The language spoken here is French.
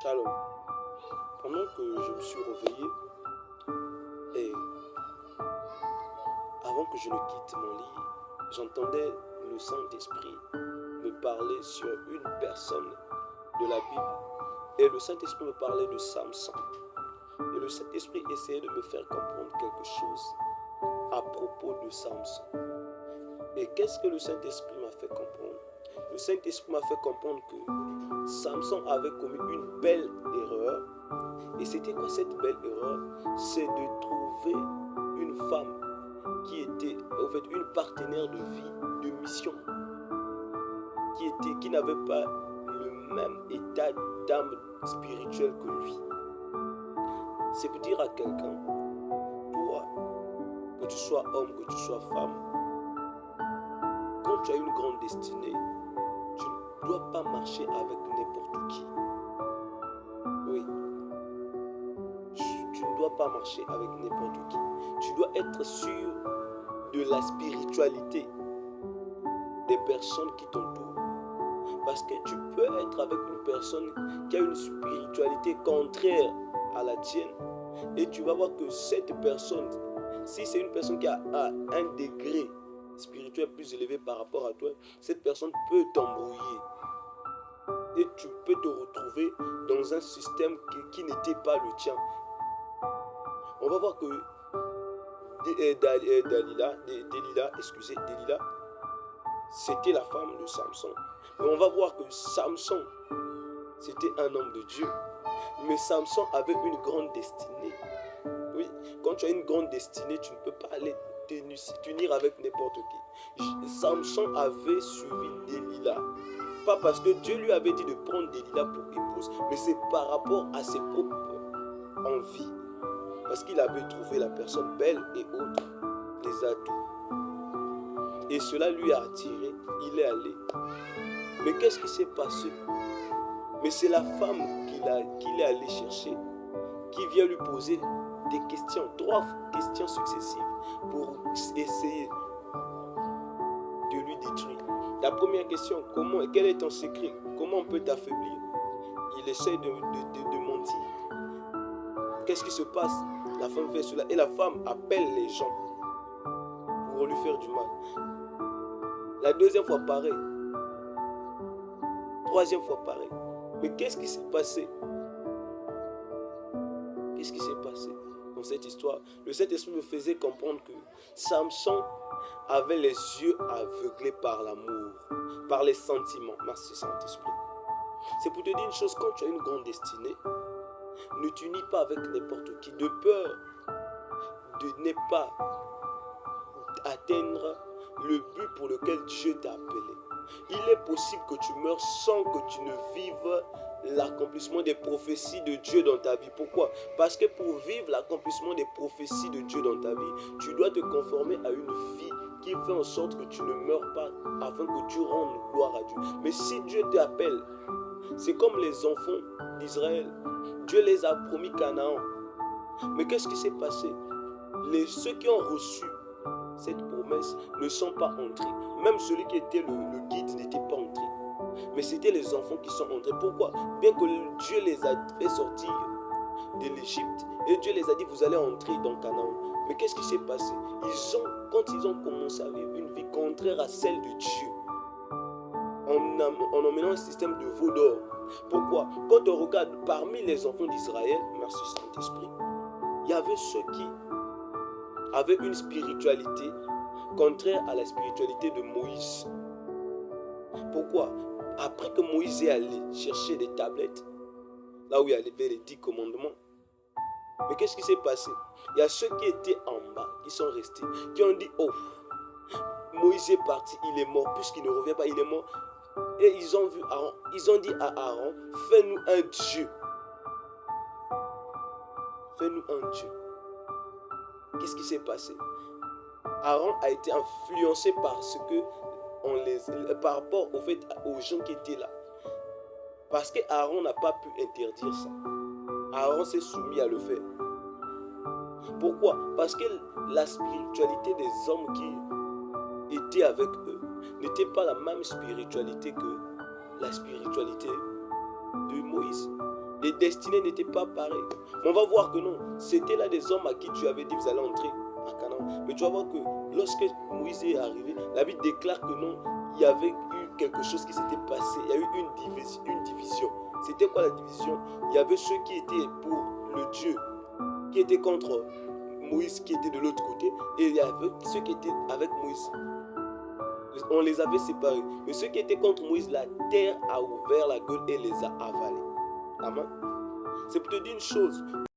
Alors, pendant que je me suis réveillé et avant que je ne quitte mon lit, j'entendais le Saint-Esprit me parler sur une personne de la Bible. Et le Saint-Esprit me parlait de Samson. Et le Saint-Esprit essayait de me faire comprendre quelque chose à propos de Samson. Et qu'est-ce que le Saint-Esprit m'a fait comprendre? Le Saint-Esprit m'a fait comprendre que Samson avait commis une belle erreur. Et c'était quoi cette belle erreur? C'est de trouver une femme qui était en fait une partenaire de vie, de mission, qui n'avait pas le même état d'âme spirituelle que lui. C'est pour dire à quelqu'un, toi, que tu sois homme, que tu sois femme, quand tu as une grande destinée, tu ne dois pas marcher avec n'importe qui. Oui. Tu ne dois pas marcher avec n'importe qui. Tu dois être sûr de la spiritualité des personnes qui t'entourent. Parce que tu peux être avec une personne qui a une spiritualité contraire à la tienne. Et tu vas voir que cette personne, si c'est une personne qui a un degré spirituel plus élevé par rapport à toi, cette personne peut t'embrouiller. Et tu peux te retrouver dans un système qui n'était pas le tien. On va voir que Delilah, c'était la femme de Samson. Et on va voir que Samson, c'était un homme de Dieu. Mais Samson avait une grande destinée. Oui, quand tu as une grande destinée, tu ne peux pas aller t'unir avec n'importe qui. Samson avait suivi Delilah. Pas parce que Dieu lui avait dit de prendre Delilah pour épouse, mais c'est par rapport à ses propres envies. Parce qu'il avait trouvé la personne belle et autre, des atouts. Et cela lui a attiré, il est allé. Mais qu'est-ce qui s'est passé? Mais c'est la femme qu'il est allé chercher, qui vient lui poser des questions, 3 questions successives, pour essayer de lui détruire. La première question, quel est ton secret? Comment on peut t'affaiblir? Il essaie de mentir. Qu'est-ce qui se passe? La femme fait cela et la femme appelle les gens pour lui faire du mal. La deuxième fois, pareil. Troisième fois, pareil. Mais qu'est-ce qui s'est passé? Qu'est-ce qui s'est passé dans cette histoire? Le Saint-Esprit me faisait comprendre que Samson avait les yeux aveuglés par l'amour, par les sentiments. Merci Saint-Esprit. C'est pour te dire une chose, quand tu as une grande destinée, ne t'unis pas avec n'importe qui, de peur de ne pas atteindre le but pour lequel Dieu t'a appelé. Il est possible que tu meurs sans que tu ne vives l'accomplissement des prophéties de Dieu dans ta vie. Pourquoi? Parce que pour vivre l'accomplissement des prophéties de Dieu dans ta vie, tu dois te conformer à une vie qui fait en sorte que tu ne meurs pas afin que tu rendes gloire à Dieu. Mais si Dieu t'appelle, c'est comme les enfants d'Israël. Dieu les a promis Canaan. Mais qu'est-ce qui s'est passé? Ceux qui ont reçu cette promesse ne sont pas entrés. Même celui qui était le guide n'était pas entré. Mais c'était les enfants qui sont entrés. Pourquoi? Bien que Dieu les a fait sortir de l'Égypte et Dieu les a dit vous allez entrer dans Canaan. Mais qu'est-ce qui s'est passé? Quand ils ont commencé à vivre une vie contraire à celle de Dieu, en emmenant un système de veau d'or. Pourquoi? Quand on regarde parmi les enfants d'Israël, merci Saint-Esprit, il y avait ceux qui avaient une spiritualité contraire à la spiritualité de Moïse. Pourquoi? Après que Moïse est allé chercher des tablettes, là où il y avait les 10 commandements, mais qu'est-ce qui s'est passé? Il y a ceux qui étaient en bas, qui sont restés, qui ont dit, oh, Moïse est parti, il est mort, puisqu'il ne revient pas, il est mort. Et ils ont vu Aaron, ils ont dit à Aaron, fais-nous un Dieu. Fais-nous un Dieu. Qu'est-ce qui s'est passé? Aaron a été influencé par rapport au fait aux gens qui étaient là. Parce que Aaron n'a pas pu interdire ça. Aaron s'est soumis à le faire. Pourquoi? Parce que la spiritualité des hommes qui étaient avec eux n'était pas la même spiritualité que la spiritualité de Moïse. Les destinées n'étaient pas pareilles. Mais on va voir que non, c'était là des hommes à qui tu avais dit vous allez entrer à Canaan. Mais tu vas voir que lorsque Moïse est arrivé, la Bible déclare que non, il y avait eu quelque chose qui s'était passé. Il y a eu une division. C'était quoi la division? Il y avait ceux qui étaient pour le Dieu, qui étaient contre Moïse, qui étaient de l'autre côté, et il y avait ceux qui étaient avec Moïse. On les avait séparés. Mais ceux qui étaient contre Moïse, la terre a ouvert la gueule et les a avalés. Amen. C'est pour te dire une chose.